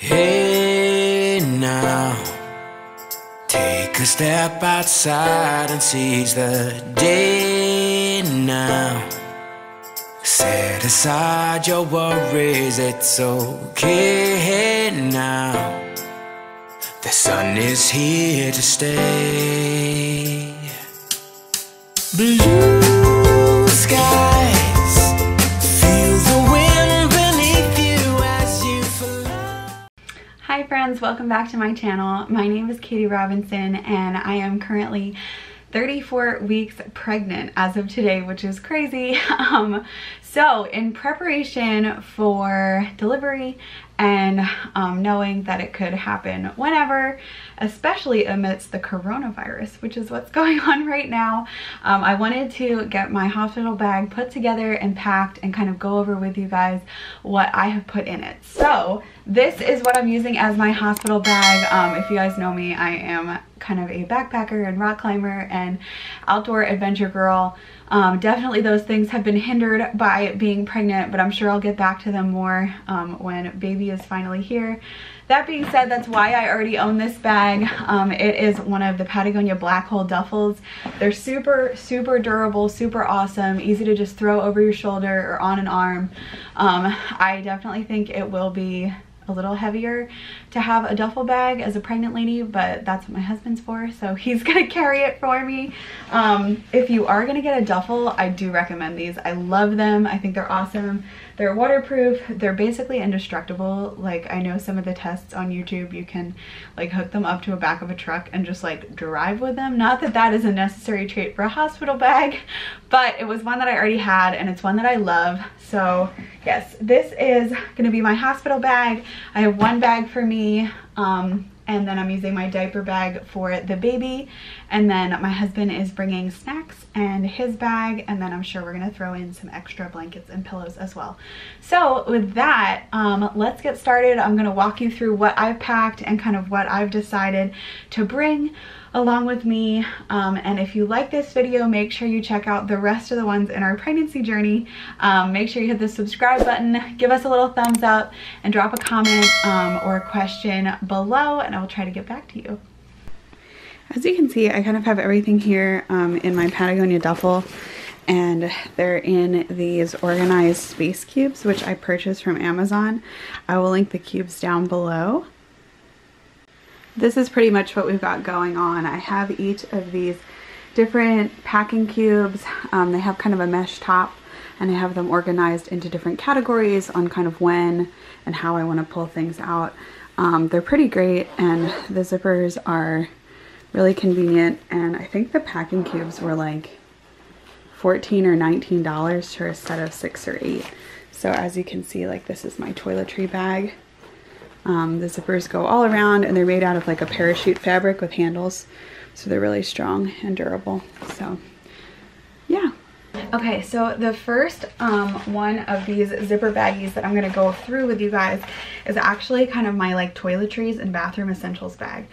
Hey now, take a step outside and seize the day now. Set aside your worries, it's okay now. The sun is here to stay. Blue skies, feel the wind beneath you as you fly. Hi friends, welcome back to my channel. My name is Katie Robinson and I am currently 34 weeks pregnant as of today, which is crazy. So in preparation for delivery and knowing that it could happen whenever, especially amidst the coronavirus, which is what's going on right now, I wanted to get my hospital bag put together and packed and kind of go over with you guys what I have put in it. So this is what I'm using as my hospital bag. If you guys know me, I am kind of a backpacker and rock climber and outdoor adventure girl. Definitely those things have been hindered by being pregnant, but I'm sure I'll get back to them more when baby is finally here. That being said, that's why I already own this bag. It is one of the Patagonia black hole duffels. They're super durable, super awesome, easy to just throw over your shoulder or on an arm. I definitely think it will be a little heavier to have a duffel bag as a pregnant lady, but that's what my husband's for, so he's gonna carry it for me. If you are gonna get a duffel, I do recommend these. I love them. I think they're awesome. They're waterproof. They're basically indestructible. Like, I know some of the tests on YouTube, you can like hook them up to a back of a truck and just like drive with them. Not that that is a necessary trait for a hospital bag, but it was one that I already had and it's one that I love. So yes, this is gonna be my hospital bag. I have one bag for me, and then I'm using my diaper bag for the baby, and then my husband is bringing snacks and his bag, and then I'm sure we're gonna throw in some extra blankets and pillows as well. So with that, let's get started. I'm gonna walk you through what I've packed and kind of what I've decided to bring along with me. And if you like this video, make sure you check out the rest of the ones in our pregnancy journey. Make sure you hit the subscribe button, give us a little thumbs up, and drop a comment or a question below, and I will try to get back to you. As you can see, I kind of have everything here in my Patagonia duffel, and they're in these organized space cubes, which I purchased from Amazon. I will link the cubes down below. This is pretty much what we've got going on. I have each of these different packing cubes. They have kind of a mesh top, and I have them organized into different categories on kind of when and how I want to pull things out. They're pretty great, and the zippers are really convenient, and I think the packing cubes were like $14 or $19 for a set of 6 or 8. So as you can see, like, this is my toiletry bag. The zippers go all around, and they're made out of like a parachute fabric with handles, so they're really strong and durable. So yeah. Okay, so the first one of these zipper baggies that I'm gonna go through with you guys is actually kind of my like toiletries and bathroom essentials bag.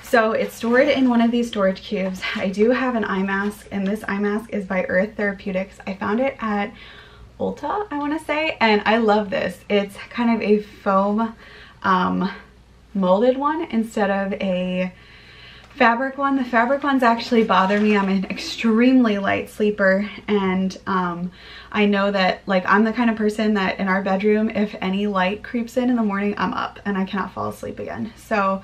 So it's stored in one of these storage cubes. I do have an eye mask, and this eye mask is by Earth Therapeutics. I found it at Ulta, I want to say, and I love this. It's kind of a foam molded one instead of a fabric one. The fabric ones actually bother me. I'm an extremely light sleeper, and I know that like I'm the kind of person that in our bedroom, if any light creeps in the morning, I'm up and I cannot fall asleep again. So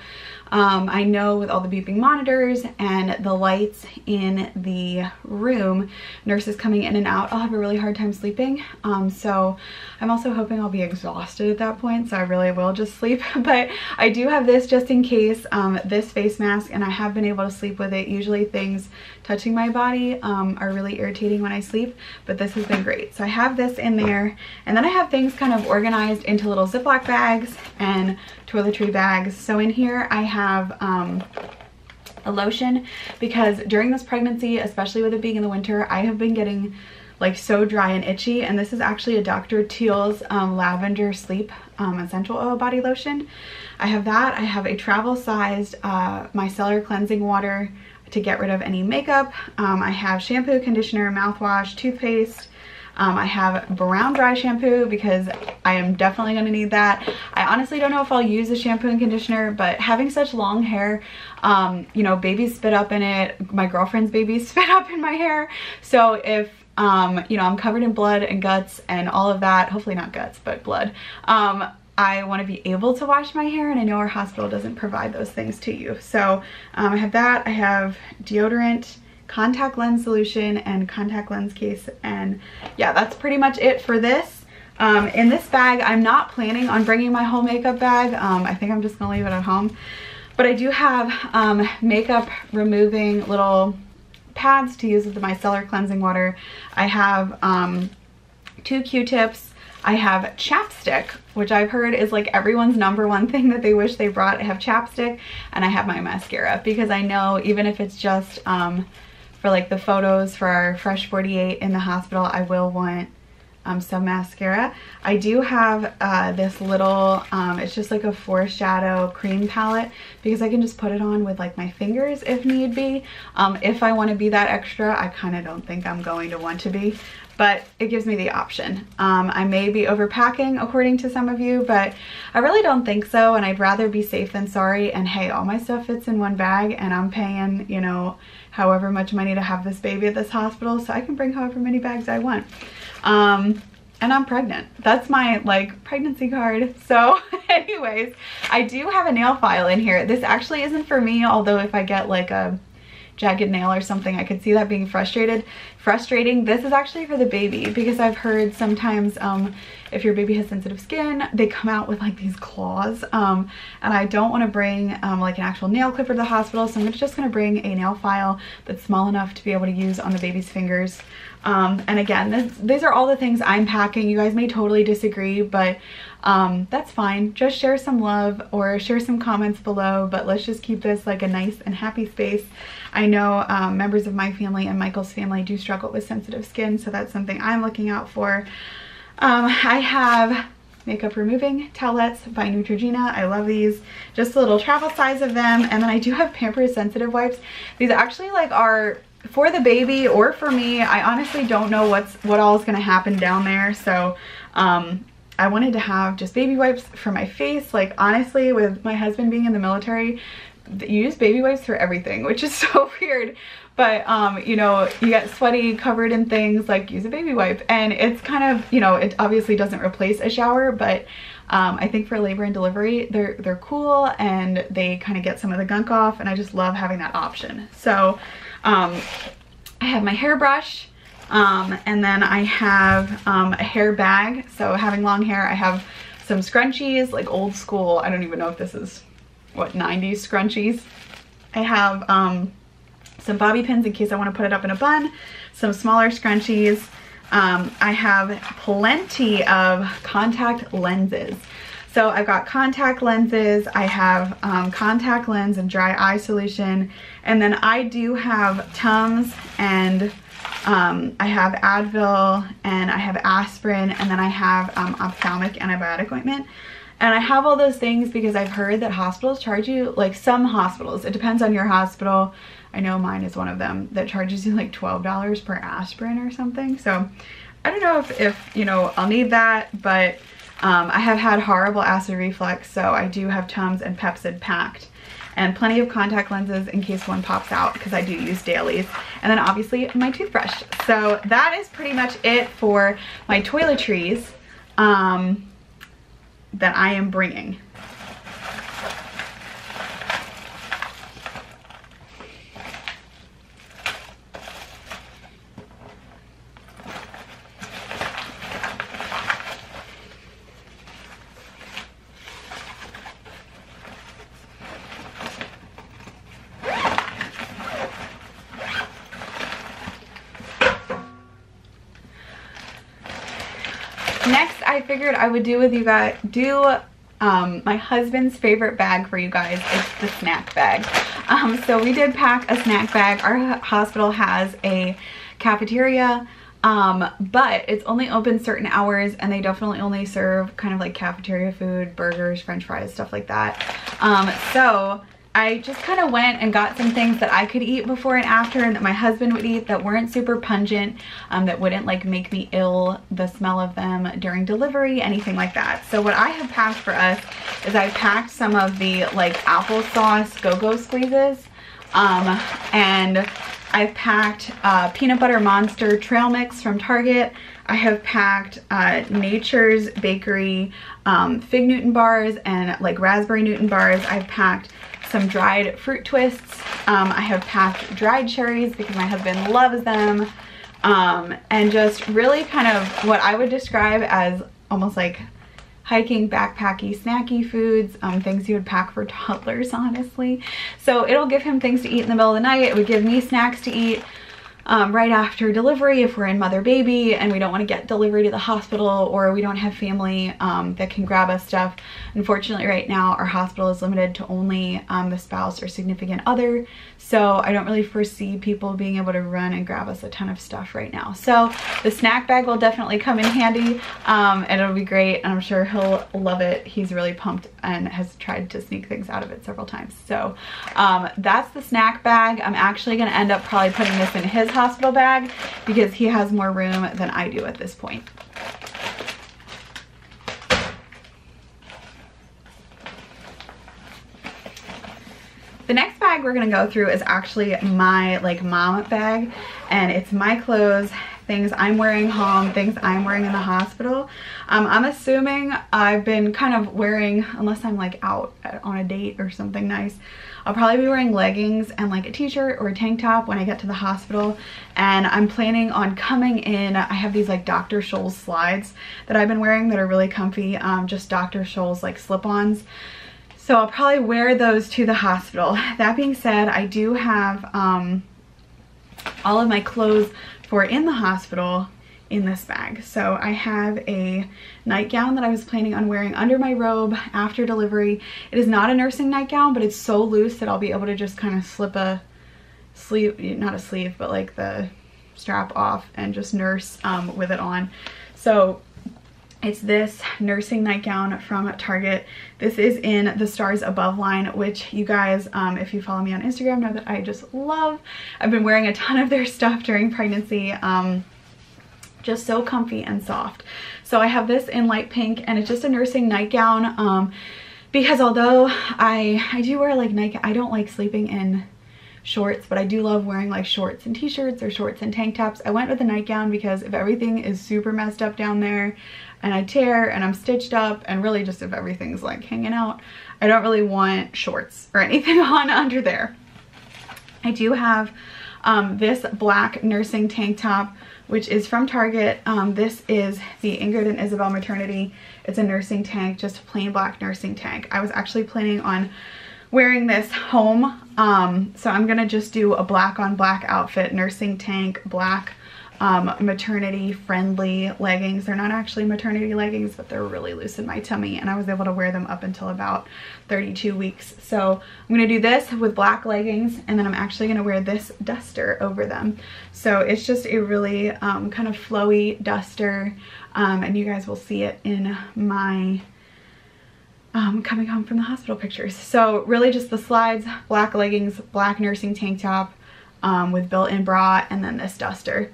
I know with all the beeping monitors and the lights in the room, nurses coming in and out, I'll have a really hard time sleeping. So I'm also hoping I'll be exhausted at that point, so I really will just sleep. But I do have this just in case, this face mask, and I have been able to sleep with it. Usually things touching my body are really irritating when I sleep, but this has been great. So I have this in there, and then I have things kind of organized into little Ziploc bags and toiletry bags. So in here I have a lotion, because during this pregnancy, especially with it being in the winter, I have been getting like so dry and itchy, and this is actually a Dr. Teal's lavender sleep essential oil body lotion. I have that. I have a travel sized micellar cleansing water to get rid of any makeup. I have shampoo, conditioner, mouthwash, toothpaste, I have brown dry shampoo because I am definitely going to need that. I honestly don't know if I'll use a shampoo and conditioner, but having such long hair, you know, babies spit up in it. My girlfriend's babies spit up in my hair. So if, you know, I'm covered in blood and guts and all of that, hopefully not guts, but blood, I want to be able to wash my hair, and I know our hospital doesn't provide those things to you. So I have that. I have deodorant, contact lens solution, and contact lens case, and yeah, that's pretty much it for this. In this bag, I'm not planning on bringing my whole makeup bag. I think I'm just gonna leave it at home, but I do have makeup removing little pads to use with my micellar cleansing water. I have 2 Q-tips. I have chapstick, which I've heard is like everyone's #1 thing that they wish they brought. I have chapstick, and I have my mascara, because I know even if it's just for like the photos for our Fresh 48 in the hospital, I will want some mascara. I do have this little, it's just like a foreshadow cream palette, because I can just put it on with like my fingers if need be. If I want to be that extra, I kind of don't think I'm going to want to be, but it gives me the option. I may be overpacking according to some of you, but I really don't think so, and I'd rather be safe than sorry. And hey, all my stuff fits in one bag, and I'm paying, you know, however much money to have this baby at this hospital, so I can bring however many bags I want. And I'm pregnant. That's my like pregnancy card. So anyways, I do have a nail file in here. This actually isn't for me, although if I get like a jagged nail or something, I could see that being frustrating. This is actually for the baby, because I've heard sometimes if your baby has sensitive skin, they come out with like these claws, and I don't want to bring like an actual nail clipper to the hospital, so I'm just going to bring a nail file that's small enough to be able to use on the baby's fingers. And again, these are all the things I'm packing. You guys may totally disagree, but that's fine. Just share some love or share some comments below, but let's just keep this like a nice and happy space. I know members of my family and Michael's family do struggle with sensitive skin, so that's something I'm looking out for. I have makeup removing towelettes by Neutrogena. I love these. Just a little travel size of them. And then I do have Pampers sensitive wipes. These actually like are for the baby or for me. I honestly don't know what all is going to happen down there, so I wanted to have just baby wipes for my face. Like honestly, with my husband being in the military, you use baby wipes for everything, which is so weird. But you know, you get sweaty, covered in things, like use a baby wipe. And it's kind of, you know, it obviously doesn't replace a shower, but I think for labor and delivery, they're cool, and they kind of get some of the gunk off, and I just love having that option. So I have my hairbrush, and then I have a hair bag. So having long hair, I have some scrunchies, like old school, I don't even know if this is what, 90s scrunchies. I have some bobby pins in case I want to put it up in a bun, some smaller scrunchies. I have plenty of contact lenses. So I've got contact lenses, I have contact lens and dry eye solution, and then I do have Tums, and I have Advil, and I have aspirin, and then I have Ophthalmic antibiotic ointment. And I have all those things because I've heard that hospitals charge you, like some hospitals, it depends on your hospital. I know mine is one of them that charges you like $12 per aspirin or something. So I don't know if you know, I'll need that, but I have had horrible acid reflux, so I do have Tums and Pepcid packed. And plenty of contact lenses in case one pops out, because I do use dailies. And then obviously my toothbrush. So that is pretty much it for my toiletries that I am bringing. Next, I figured I would do with you guys, my husband's favorite bag for you guys. It's the snack bag. So we did pack a snack bag. Our hospital has a cafeteria, but it's only open certain hours, and they definitely only serve kind of like cafeteria food, burgers, french fries, stuff like that. So I just kind of went and got some things that I could eat before and after and that my husband would eat that weren't super pungent, that wouldn't like make me ill, the smell of them during delivery, anything like that. So what I have packed for us is I packed some of the like applesauce go-go squeezes, and I've packed peanut butter monster trail mix from Target. I have packed Nature's Bakery fig Newton bars and like raspberry Newton bars. I've packed some dried fruit twists. I have packed dried cherries because my husband loves them. And just really kind of what I would describe as almost like hiking, backpacky, snacky foods, things you would pack for toddlers, honestly. So it'll give him things to eat in the middle of the night. It would give me snacks to eat right after delivery if we're in mother baby and we don't want to get delivery to the hospital, or we don't have family that can grab us stuff. Unfortunately right now our hospital is limited to only the spouse or significant other, so I don't really foresee people being able to run and grab us a ton of stuff right now. So the snack bag will definitely come in handy, and it'll be great, and I'm sure he'll love it. He's really pumped and has tried to sneak things out of it several times. So that's the snack bag. I'm actually going to end up probably putting this in his hospital bag because he has more room than I do at this point. The next bag we're gonna go through is actually my like mom bag, and it's my clothes, things I'm wearing home, things I'm wearing in the hospital. I'm assuming I've been kind of wearing, unless I'm like out on a date or something nice, I'll probably be wearing leggings and like a t-shirt or a tank top when I get to the hospital. And I'm planning on coming in, I have these like Dr. Scholl's slides that I've been wearing that are really comfy, just Dr. Scholl's like slip-ons. So I'll probably wear those to the hospital. That being said, I do have all of my clothes for in the hospital in this bag. So I have a nightgown that I was planning on wearing under my robe after delivery. It is not a nursing nightgown, but it's so loose that I'll be able to just kind of slip a sleeve, not a sleeve, but like the strap off and just nurse with it on. So it's this nursing nightgown from Target. This is in the Stars Above line, which you guys, if you follow me on Instagram, know that I just love. I've been wearing a ton of their stuff during pregnancy. Just so comfy and soft. So I have this in light pink, and it's just a nursing nightgown, because although I do wear like I don't like sleeping in shorts, but I do love wearing like shorts and t-shirts or shorts and tank tops. I went with a nightgown because if everything is super messed up down there and I tear and I'm stitched up, and really just if everything's like hanging out, I don't really want shorts or anything on under there. I do have this black nursing tank top, which is from Target. This is the Ingrid and Isabel Maternity. It's a nursing tank, just a plain black nursing tank. I was actually planning on wearing this home, so I'm gonna just do a black on black outfit, nursing tank, black maternity friendly leggings. They're not actually maternity leggings, but they're really loose in my tummy, and I was able to wear them up until about 32 weeks. So I'm gonna do this with black leggings, and then I'm actually gonna wear this duster over them. So it's just a really kind of flowy duster, and you guys will see it in my coming home from the hospital pictures. So really just the slides, black leggings, black nursing tank top with built-in bra, and then this duster.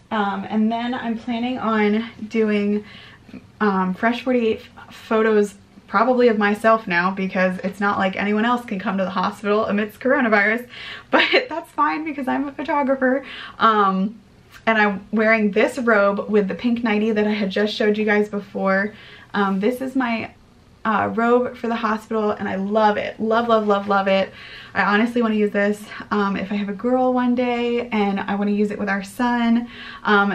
And then I'm planning on doing Fresh 48 photos, probably of myself now, because it's not like anyone else can come to the hospital amidst coronavirus, but that's fine because I'm a photographer. And I'm wearing this robe with the pink nightie that I had just showed you guys before. This is my robe for the hospital, and I love it. Love, love, love, love it. I honestly want to use this if I have a girl one day, and I want to use it with our son.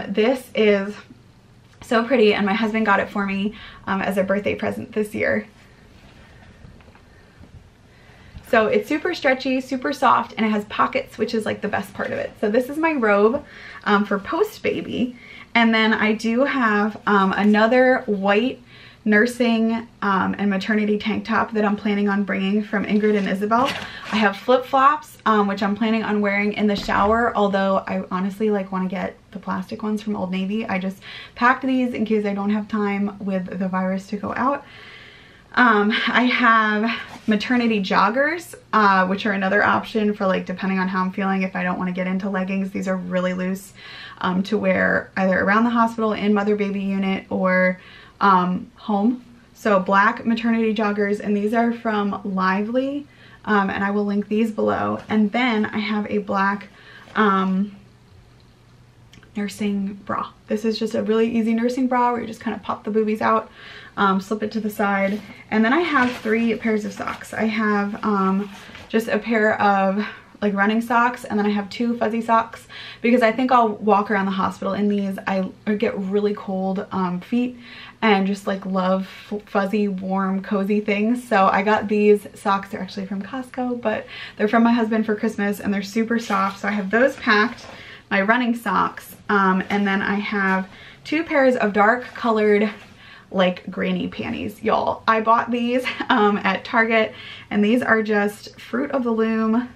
This is so pretty, and my husband got it for me as a birthday present this year. So it's super stretchy, super soft, and it has pockets, which is like the best part of it. So this is my robe for post-baby. And then I do have another white nursing and maternity tank top that I'm planning on bringing from Ingrid and Isabel. I have flip-flops, which I'm planning on wearing in the shower, although I honestly like want to get the plastic ones from Old Navy. I just packed these in case I don't have time with the virus to go out. I have maternity joggers, which are another option for like depending on how I'm feeling. If I don't want to get into leggings, these are really loose to wear either around the hospital, in mother baby unit, or home. So black maternity joggers, and these are from Lively, and I will link these below. And then I have a black nursing bra. This is just a really easy nursing bra where you just kind of pop the boobies out, slip it to the side. And then I have 3 pairs of socks. I have just a pair of like running socks, and then I have 2 fuzzy socks because I think I'll walk around the hospital in these. I get really cold feet and just like love fuzzy, warm, cozy things. So I got these socks. They're actually from Costco, but they're from my husband for Christmas, and they're super soft. So I have those packed, my running socks, and then I have 2 pairs of dark colored like granny panties. Y'all, I bought these at Target, and these are just Fruit of the Loom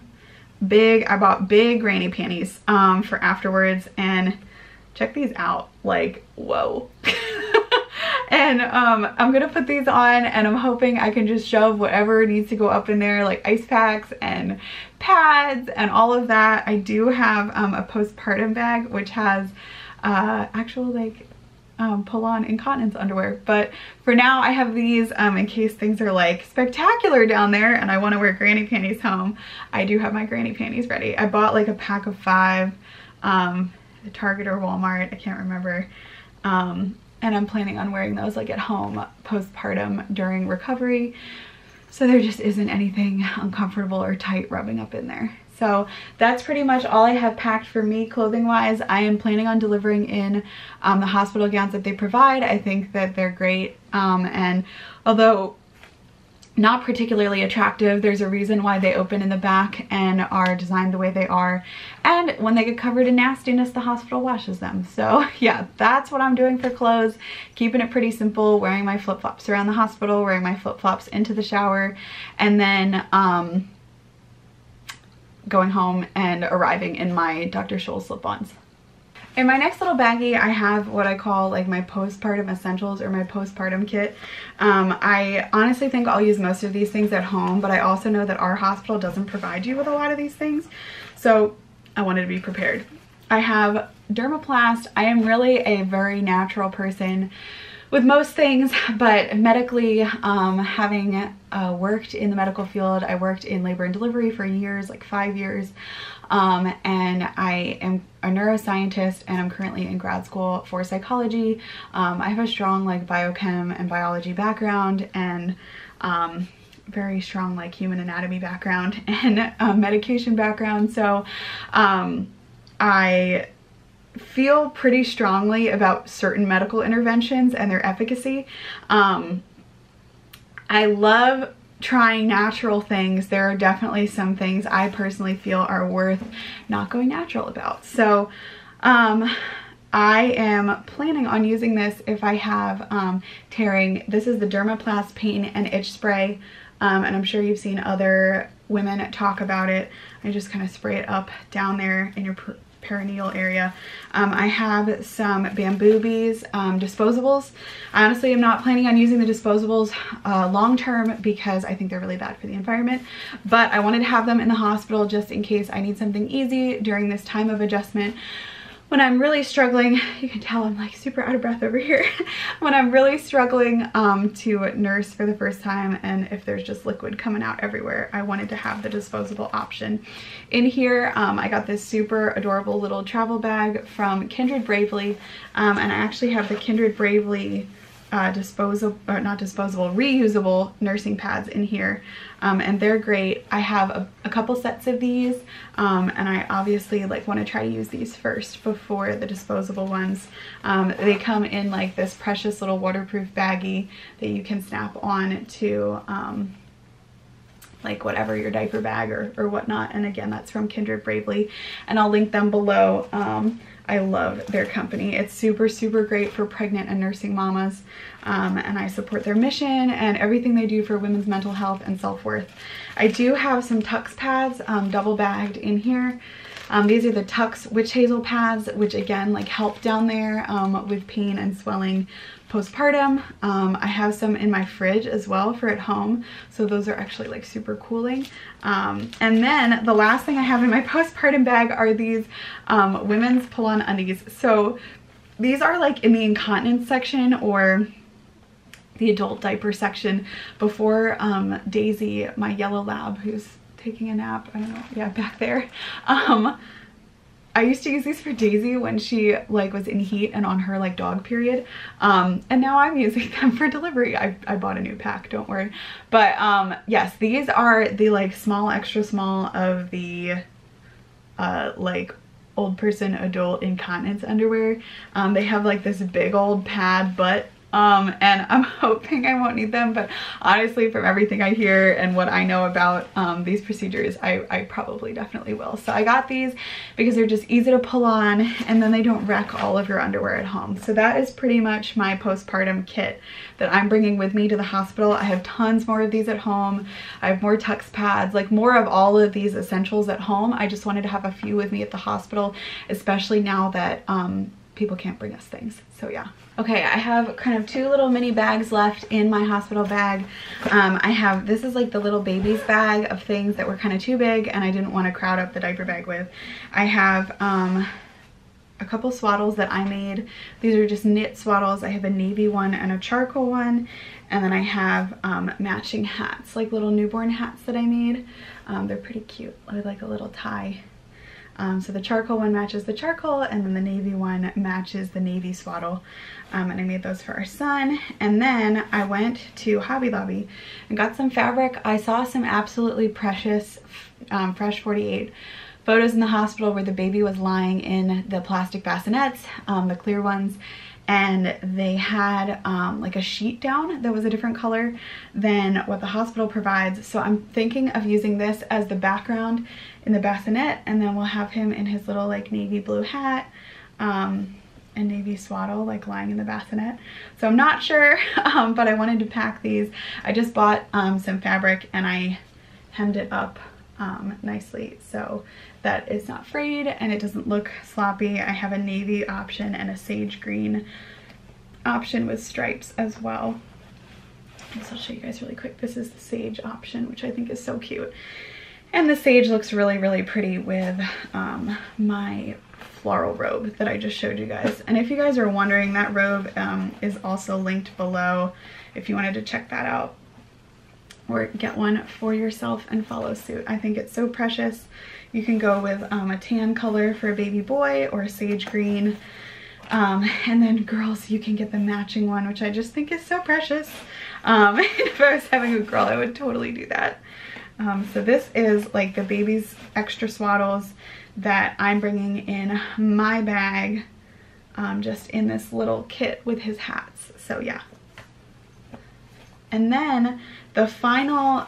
big. I bought big granny panties for afterwards, and check these out, like whoa. And I'm gonna put these on, and I'm hoping I can just shove whatever needs to go up in there, like ice packs and pads and all of that. I do have a postpartum bag which has actual like pull-on incontinence underwear, but for now I have these in case things are like spectacular down there and I want to wear granny panties home. I do have my granny panties ready. I bought like a pack of 5 at Target or Walmart, I can't remember, and I'm planning on wearing those like at home postpartum during recovery, so there just isn't anything uncomfortable or tight rubbing up in there. So that's pretty much all I have packed for me clothing wise. I am planning on delivering in the hospital gowns that they provide. I think that they're great, and although not particularly attractive, there's a reason why they open in the back and are designed the way they are, and when they get covered in nastiness, the hospital washes them. So yeah, that's what I'm doing for clothes, keeping it pretty simple, wearing my flip-flops around the hospital, wearing my flip-flops into the shower, and then going home and arriving in my Dr. Scholl's slip-ons. In my next little baggie, I have what I call like my postpartum essentials, or my postpartum kit. I honestly think I'll use most of these things at home, but I also know that our hospital doesn't provide you with a lot of these things, so I wanted to be prepared. I have Dermaplast. I am really a very natural person with most things, but medically, having worked in the medical field, I worked in labor and delivery for years, like 5 years, and I am a neuroscientist, and I'm currently in grad school for psychology. I have a strong like biochem and biology background, and very strong like human anatomy background and medication background, so I feel pretty strongly about certain medical interventions and their efficacy. I love trying natural things. There are definitely some things I personally feel are worth not going natural about. So I am planning on using this if I have tearing. This is the Dermaplast pain and itch spray, and I'm sure you've seen other women talk about it. I just kind of spray it up down there in your perineal area. I have some Bamboobies disposables. I honestly am not planning on using the disposables long term because I think they're really bad for the environment, but I wanted to have them in the hospital just in case I need something easy during this time of adjustment. When I'm really struggling, you can tell I'm like super out of breath over here. When I'm really struggling to nurse for the first time, and if there's just liquid coming out everywhere, I wanted to have the disposable option. In here, I got this super adorable little travel bag from Kindred Bravely, and I actually have the Kindred Bravely reusable nursing pads in here, and they're great. I have a couple sets of these, and I obviously like want to try to use these first before the disposable ones. They come in like this precious little waterproof baggie that you can snap on to like whatever, your diaper bag or whatnot, and again, that's from Kindred Bravely, and I'll link them below. I love their company. It's super, super great for pregnant and nursing mamas, and I support their mission and everything they do for women's mental health and self-worth. I do have some Tux pads double bagged in here. These are the Tux Witch Hazel pads, which again like help down there with pain and swelling postpartum. I have some in my fridge as well for at home, so those are actually like super cooling. And then the last thing I have in my postpartum bag are these women's pull-on undies. So these are like in the incontinence section or the adult diaper section before Daisy, my yellow lab, who's taking a nap, I don't know, yeah, back there. I used to use these for Daisy when she like was in heat and on her like dog period. And now I'm using them for delivery. I bought a new pack, don't worry. But yes, these are the like small, extra small of the like old person adult incontinence underwear. They have like this big old pad butt. And I'm hoping I won't need them, but honestly, from everything I hear and what I know about these procedures, I probably definitely will. So I got these because they're just easy to pull on and then they don't wreck all of your underwear at home. So that is pretty much my postpartum kit that I'm bringing with me to the hospital. I have tons more of these at home. I have more Tux pads, like more of all of these essentials at home. I just wanted to have a few with me at the hospital, especially now that people can't bring us things. So yeah. Okay, I have kind of two little mini bags left in my hospital bag. I have, this is like the little baby's bag of things that were kind of too big and I didn't want to crowd up the diaper bag with. I have a couple swaddles that I made. These are just knit swaddles. I have a navy one and a charcoal one. And then I have matching hats, like little newborn hats that I made. They're pretty cute with like a little tie. So the charcoal one matches the charcoal and then the navy one matches the navy swaddle. And I made those for our son. And then I went to Hobby Lobby and got some fabric. I saw some absolutely precious Fresh 48 photos in the hospital where the baby was lying in the plastic bassinets, the clear ones. And they had like a sheet down that was a different color than what the hospital provides. So I'm thinking of using this as the background in the bassinet, and then we'll have him in his little like navy blue hat and navy swaddle like lying in the bassinet. So I'm not sure, but I wanted to pack these. I just bought some fabric and I hemmed it up nicely so that it's not frayed and it doesn't look sloppy. I have a navy option and a sage green option with stripes as well. I guess I'll show you guys really quick. This is the sage option, which I think is so cute. And the sage looks really, really pretty with my floral robe that I just showed you guys. And if you guys are wondering, that robe is also linked below if you wanted to check that out or get one for yourself and follow suit. I think it's so precious. You can go with a tan color for a baby boy or a sage green. And then girls, you can get the matching one, which I just think is so precious. If I was having a girl, I would totally do that. So this is like the baby's extra swaddles that I'm bringing in my bag, just in this little kit with his hats. So yeah. And then the final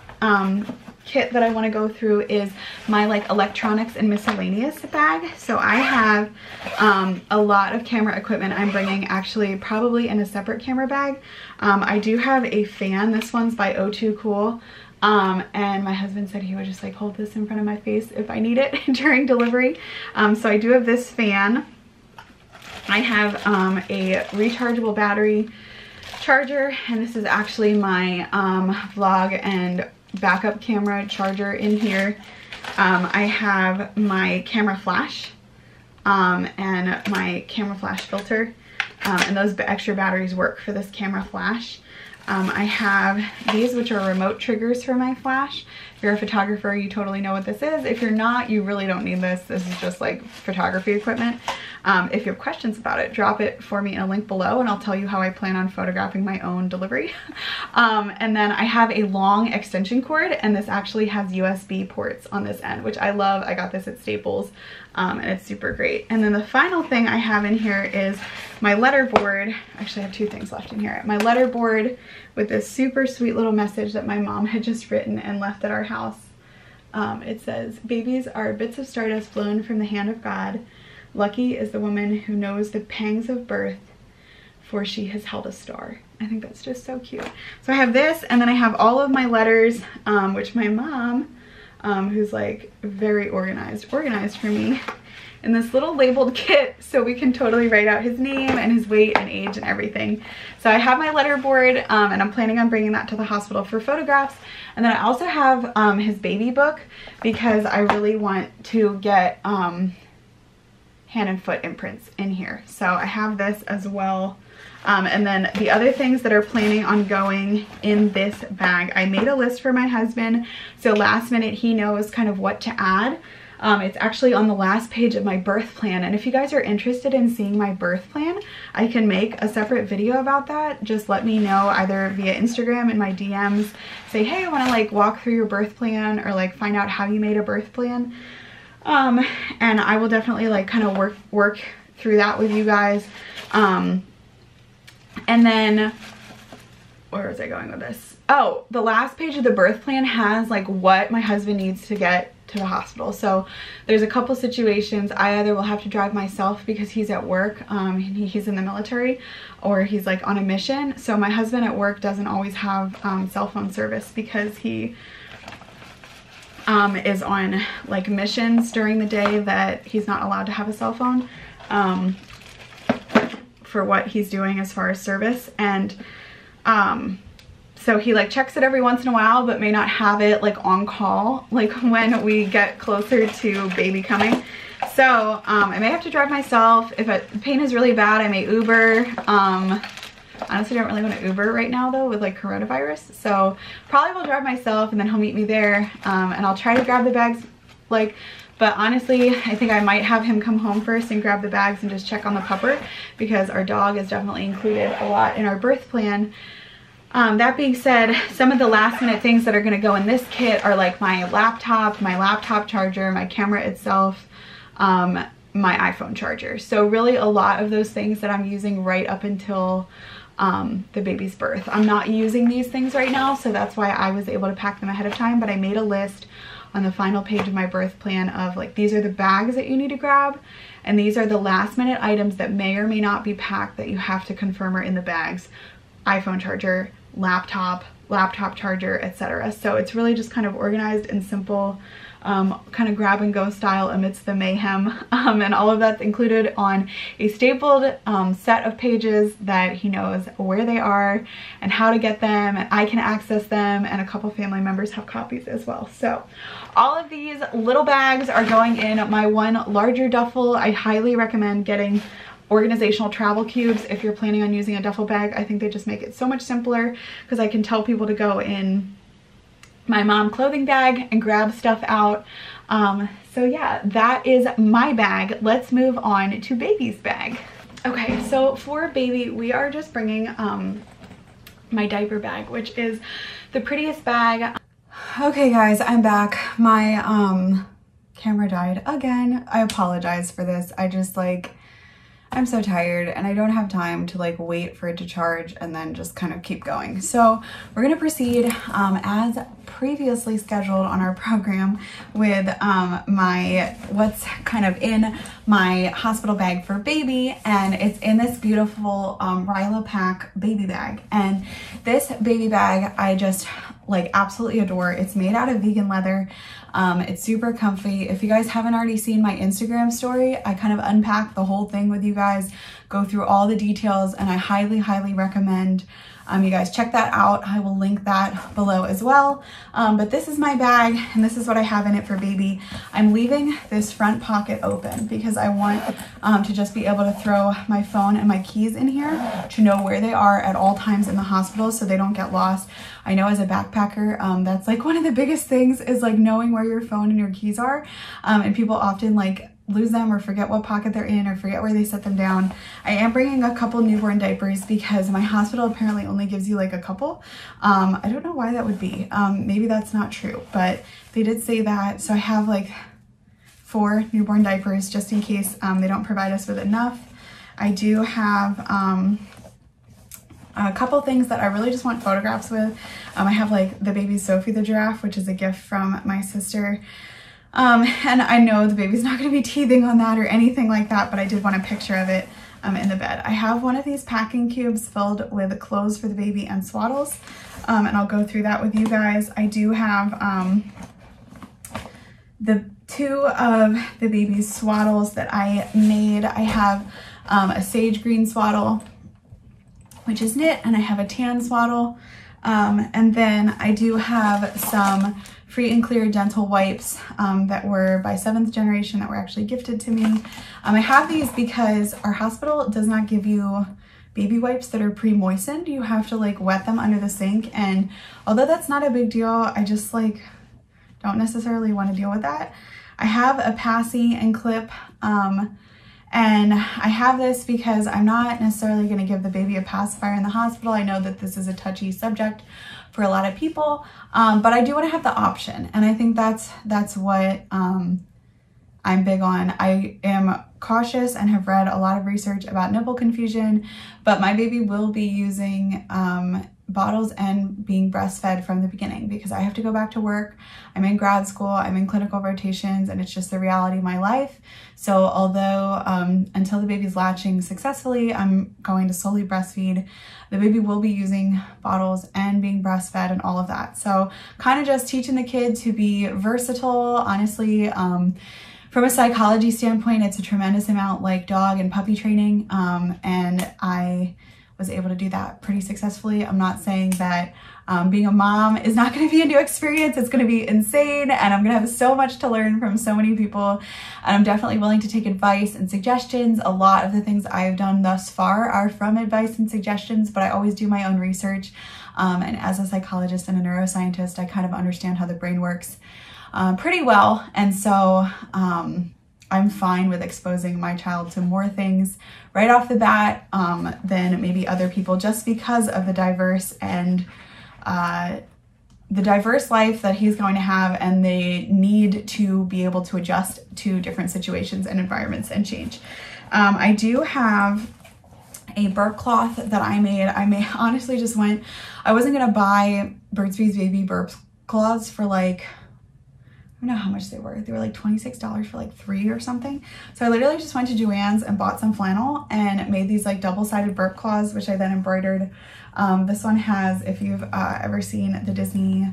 kit that I want to go through is my like electronics and miscellaneous bag. So I have a lot of camera equipment I'm bringing, actually probably in a separate camera bag. I do have a fan. This one's by O2 Cool. And my husband said he would just like hold this in front of my face if I need it during delivery. So I do have this fan. I have a rechargeable battery charger, and this is actually my vlog and backup camera charger in here. I have my camera flash and my camera flash filter, and those extra batteries work for this camera flash. I have these, which are remote triggers for my flash. If you're a photographer, you totally know what this is. If you're not, you really don't need this. This is just like photography equipment. If you have questions about it, drop it for me in a link below and I'll tell you how I plan on photographing my own delivery. And then I have a long extension cord, and this actually has USB ports on this end, which I love. I got this at Staples, and it's super great. And then the final thing I have in here is my letter board. Actually, I have two things left in here. My letter board with this super sweet little message that my mom had just written and left at our house. It says, "Babies are bits of stardust blown from the hand of God. Lucky is the woman who knows the pangs of birth, for she has held a star." I think that's just so cute. So I have this, and then I have all of my letters, which my mom, who's like very organized for me. in this little labeled kit so we can totally write out his name and his weight and age and everything. So I have my letter board and I'm planning on bringing that to the hospital for photographs. And then I also have his baby book because I really want to get hand and foot imprints in here. So I have this as well. And then the other things that are planning on going in this bag, I made a list for my husband. So last minute he knows kind of what to add. It's actually on the last page of my birth plan. And if you guys are interested in seeing my birth plan, I can make a separate video about that. Just let me know either via Instagram in my DMs. Say, hey, I want to like walk through your birth plan or like find out how you made a birth plan. And I will definitely like kind of work through that with you guys. And then, where was I going with this? Oh, the last page of the birth plan has like what my husband needs to get to the hospital. So there's a couple situations. I either will have to drive myself because he's at work, he's in the military, or he's like on a mission. So my husband at work doesn't always have cell phone service because he is on like missions during the day that he's not allowed to have a cell phone for what he's doing as far as service. And so he like checks it every once in a while, but may not have it like on call, like when we get closer to baby coming. So I may have to drive myself. If the pain is really bad, I may Uber. Honestly, I don't really want to Uber right now though with like coronavirus. So probably will drive myself and then he'll meet me there. And I'll try to grab the bags like, but honestly, I think I might have him come home first and grab the bags and just check on the pupper because our dog is definitely included a lot in our birth plan. That being said, some of the last minute things that are going to go in this kit are like my laptop charger, my camera itself, my iPhone charger. So really a lot of those things that I'm using right up until the baby's birth. I'm not using these things right now, so that's why I was able to pack them ahead of time, but I made a list on the final page of my birth plan of like, these are the bags that you need to grab, and these are the last minute items that may or may not be packed that you have to confirm are in the bags. iPhone charger, laptop charger, etc. So it's really just kind of organized and simple, kind of grab and go style amidst the mayhem, and all of that's included on a stapled set of pages that he knows where they are and how to get them, and I can access them, and a couple family members have copies as well. So all of these little bags are going in my one larger duffel. I highly recommend getting organizational travel cubes if you're planning on using a duffel bag. I think they just make it so much simpler because I can tell people to go in my mom clothing bag and grab stuff out. So yeah, that is my bag. Let's move on to baby's bag. Okay, so for baby, we are just bringing my diaper bag, which is the prettiest bag. Okay guys, I'm back. My camera died again. I apologize for this. I'm so tired and I don't have time to like wait for it to charge and then just kind of keep going. So we're gonna proceed as previously scheduled on our program with what's kind of in my hospital bag for baby, and it's in this beautiful Ryla Pack baby bag. And this baby bag I just like absolutely adore. It's made out of vegan leather. It's super comfy. If you guys haven't already seen my Instagram story, I kind of unpack the whole thing with you guys, go through all the details, and I highly recommend you guys check that out. I will link that below as well. But this is my bag and this is what I have in it for baby. I'm leaving this front pocket open because I want to just be able to throw my phone and my keys in here to know where they are at all times in the hospital so they don't get lost. I know as a backpacker, that's like one of the biggest things is like knowing where your phone and your keys are. And people often like lose them or forget what pocket they're in or forget where they set them down. I am bringing a couple newborn diapers because my hospital apparently only gives you like a couple. I don't know why that would be. Maybe that's not true, but they did say that. So I have like 4 newborn diapers just in case they don't provide us with enough. I do have a couple things that I really just want photographs with. I have like the baby Sophie the giraffe, which is a gift from my sister. And I know the baby's not going to be teething on that or anything like that, but I did want a picture of it in the bed. I have one of these packing cubes filled with clothes for the baby and swaddles, and I'll go through that with you guys. I do have the two of the baby's swaddles that I made. I have a sage green swaddle, which is knit, and I have a tan swaddle. And then I do have some free and clear dental wipes that were by 7th generation that were actually gifted to me. I have these because our hospital does not give you baby wipes that are pre-moistened. You have to like wet them under the sink, and although that's not a big deal, I just like don't necessarily want to deal with that. I have a passy and clip, and I have this because I'm not necessarily going to give the baby a pacifier in the hospital. I know that this is a touchy subject for a lot of people, but I do want to have the option, and I think that's what I'm big on. I am cautious and have read a lot of research about nipple confusion, but my baby will be using bottles and being breastfed from the beginning because I have to go back to work. I'm in grad school, I'm in clinical rotations, and it's just the reality of my life. So although until the baby's latching successfully, I'm going to solely breastfeed, the baby will be using bottles and being breastfed and all of that. So kind of just teaching the kid to be versatile. Honestly, from a psychology standpoint, it's a tremendous amount like dog and puppy training, and I was able to do that pretty successfully. I'm not saying that being a mom is not going to be a new experience. It's going to be insane, and I'm going to have so much to learn from so many people, and I'm definitely willing to take advice and suggestions. A lot of the things I've done thus far are from advice and suggestions, but I always do my own research, and as a psychologist and a neuroscientist, I kind of understand how the brain works pretty well, and so I'm fine with exposing my child to more things right off the bat than maybe other people, just because of the diverse life that he's going to have, and they need to be able to adjust to different situations and environments and change. I do have a burp cloth that I made. Honestly just I wasn't gonna buy Burt's Bees baby burp cloths for like, I don't know how much they were. They were like $26 for like 3 or something. So I literally just went to Joann's and bought some flannel and made these like double-sided burp cloths, which I then embroidered. This one has, if you've ever seen the Disney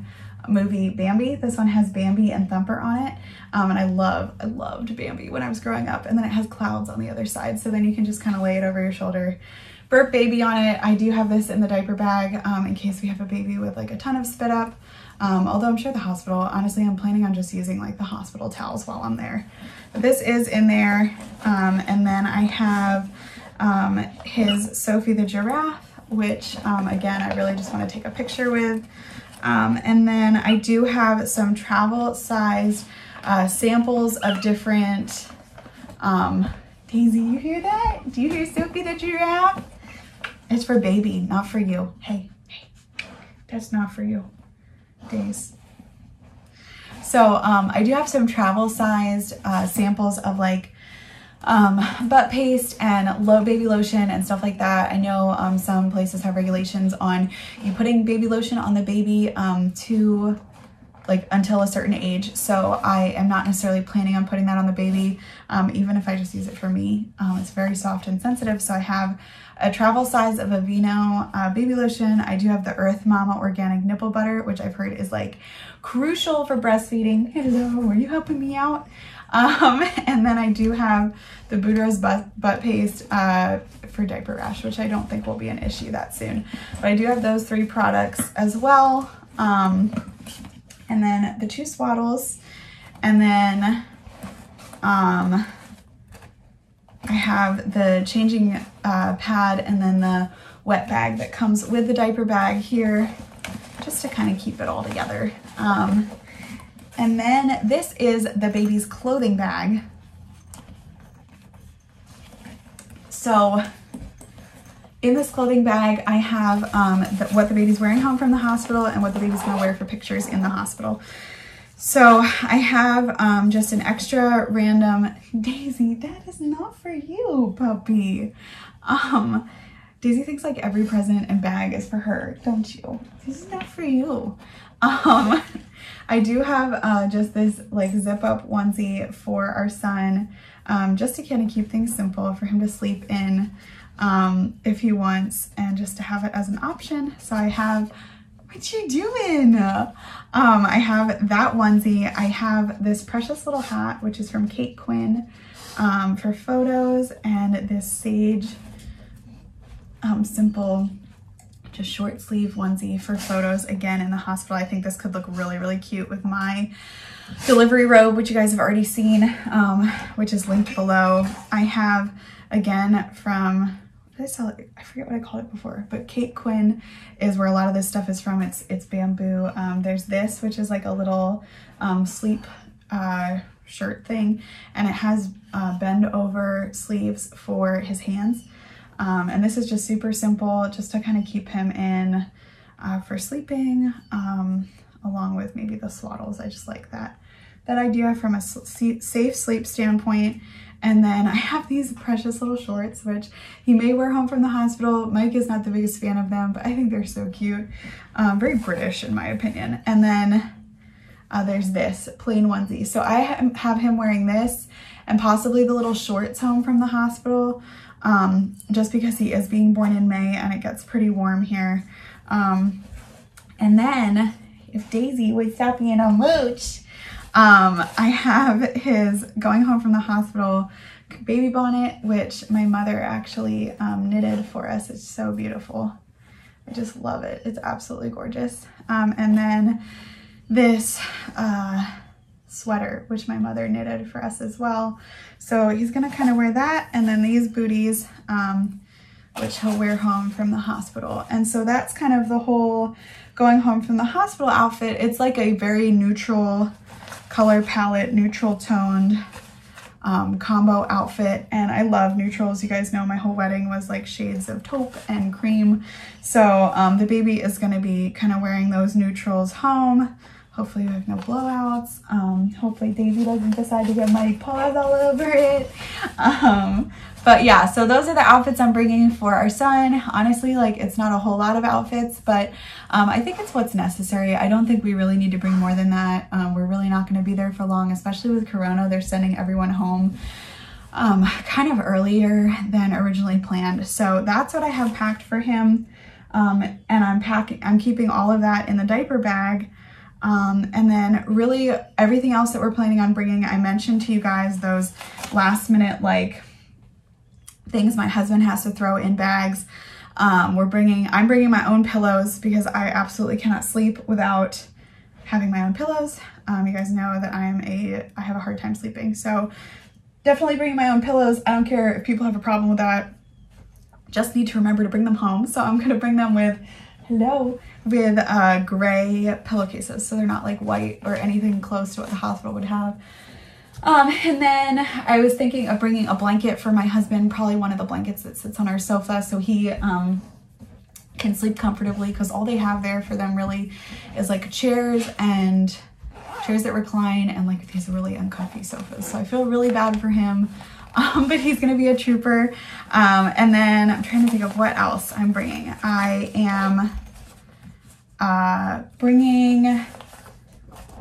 movie Bambi, this one has Bambi and Thumper on it. And I loved Bambi when I was growing up. And then it has clouds on the other side. So then you can just kind of lay it over your shoulder. Burp baby on it. I do have this in the diaper bag in case we have a baby with like a ton of spit up. Although I'm sure the hospital, honestly, I'm planning on just using like the hospital towels while I'm there. But this is in there. And then I have his Sophie the giraffe, which again, I really just want to take a picture with. And then I do have some travel sized samples of different, Daisy, you hear that? Do you hear Sophie the giraffe? It's for baby, not for you. Hey, that's not for you. Days. So I do have some travel sized samples of like butt paste and baby lotion and stuff like that. I know some places have regulations on you putting baby lotion on the baby to like until a certain age. So I am not necessarily planning on putting that on the baby, even if I just use it for me. It's very soft and sensitive. So I have a travel size of Aveeno baby lotion. I do have the Earth Mama organic nipple butter, which I've heard is like crucial for breastfeeding. Hello, are you helping me out? And then I do have the Boudreaux's butt paste for diaper rash, which I don't think will be an issue that soon. But I do have those 3 products as well. And then the 2 swaddles, and then I have the changing pad and then the wet bag that comes with the diaper bag here, just to kind of keep it all together. And then this is the baby's clothing bag. So in this clothing bag, I have what the baby's wearing home from the hospital and what the baby's gonna wear for pictures in the hospital. So I have just an extra random, Daisy, that is not for you, puppy. Daisy thinks like every present and bag is for her, don't you? This is not for you. I do have just this like zip up onesie for our son, just to kind of keep things simple for him to sleep in if he wants, and just to have it as an option. So I have, What you doing? I have that onesie. I have this precious little hat, which is from Kate Quinn, for photos, and this sage simple just short sleeve onesie for photos, again in the hospital. I think this could look really, really cute with my delivery robe, which you guys have already seen, which is linked below. I have, again, from, what did I sell it? I forget what I called it before, but Kate Quinn is where a lot of this stuff is from. It's bamboo. There's this, which is like a little sleep shirt thing, and it has bend over sleeves for his hands. And this is just super simple, just to kind of keep him in for sleeping, along with maybe the swaddles. I just like that idea from a safe sleep standpoint. And then I have these precious little shorts, which he may wear home from the hospital. Mike is not the biggest fan of them, but I think they're so cute. Very British in my opinion. And then there's this plain onesie. So I have him wearing this and possibly the little shorts home from the hospital, just because he is being born in May and it gets pretty warm here. And then if Daisy would stop being a mooch, I have his going home from the hospital baby bonnet, which my mother actually knitted for us. It's so beautiful. I just love it. It's absolutely gorgeous. And then this sweater, which my mother knitted for us as well. So he's gonna kind of wear that, and then these booties, which he'll wear home from the hospital. And so that's kind of the whole going home from the hospital outfit. It's like a very neutral color palette, neutral toned combo outfit, and I love neutrals. You guys know my whole wedding was like shades of taupe and cream. So the baby is gonna be kind of wearing those neutrals home. Hopefully we have no blowouts. Hopefully Daisy doesn't decide to get my paws all over it. But yeah, so those are the outfits I'm bringing for our son. Honestly, like, it's not a whole lot of outfits, but I think it's what's necessary. I don't think we really need to bring more than that. We're really not gonna be there for long, especially with Corona. They're sending everyone home kind of earlier than originally planned. So that's what I have packed for him. And I'm keeping all of that in the diaper bag. And then really everything else that we're planning on bringing, I mentioned to you guys those last minute like things my husband has to throw in bags. I'm bringing my own pillows because I absolutely cannot sleep without having my own pillows. You guys know that I have a hard time sleeping, so definitely bringing my own pillows. I don't care if people have a problem with that. Just need to remember to bring them home. So I'm gonna bring them with gray pillowcases, so they're not like white or anything close to what the hospital would have. And then I was thinking of bringing a blanket for my husband, probably one of the blankets that sits on our sofa, so he can sleep comfortably, because all they have there for them really is like chairs that recline and like these really uncomfy sofas. So I feel really bad for him. But he's gonna be a trooper. And then I'm trying to think of what else I'm bringing. I am bringing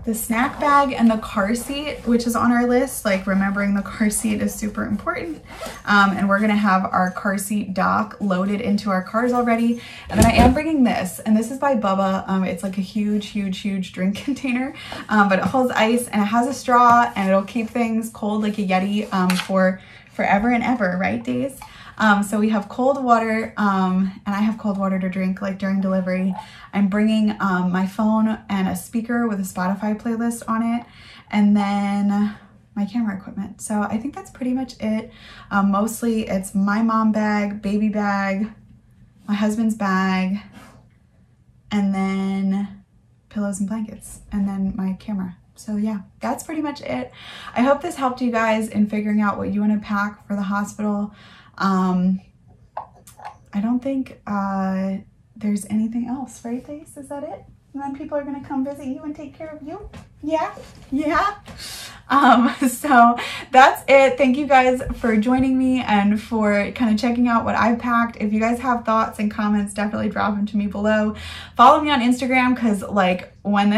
the snack bag and the car seat, which is on our list. Like, remembering the car seat is super important. And we're gonna have our car seat dock loaded into our cars already. And then I am bringing this, and this is by Bubba. It's like a huge drink container, but it holds ice and it has a straw, and it'll keep things cold like a Yeti for forever and ever, right, Days? So we have cold water, and I have cold water to drink like during delivery. I'm bringing my phone and a speaker with a Spotify playlist on it, and then my camera equipment. So I think that's pretty much it. Mostly it's my mom bag, baby bag, my husband's bag, and then pillows and blankets, and then my camera. So yeah, that's pretty much it. I hope this helped you guys in figuring out what you want to pack for the hospital. I don't think there's anything else, right, Dace? Is that it? And then people are gonna come visit you and take care of you? Yeah? Yeah? So that's it. Thank you guys for joining me and for kind of checking out what I've packed. If you guys have thoughts and comments, definitely drop them to me below. Follow me on Instagram, because like when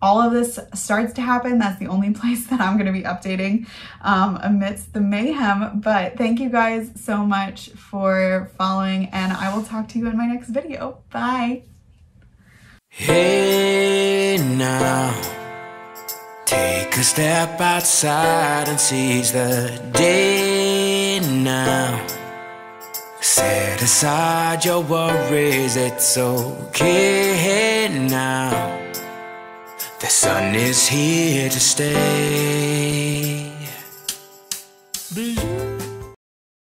all of this starts to happen, that's the only place that I'm going to be updating amidst the mayhem. But thank you guys so much for following, and I will talk to you in my next video. Bye. Hey now, take a step outside and seize the day now. Set aside your worries, it's okay now. The sun is here to stay.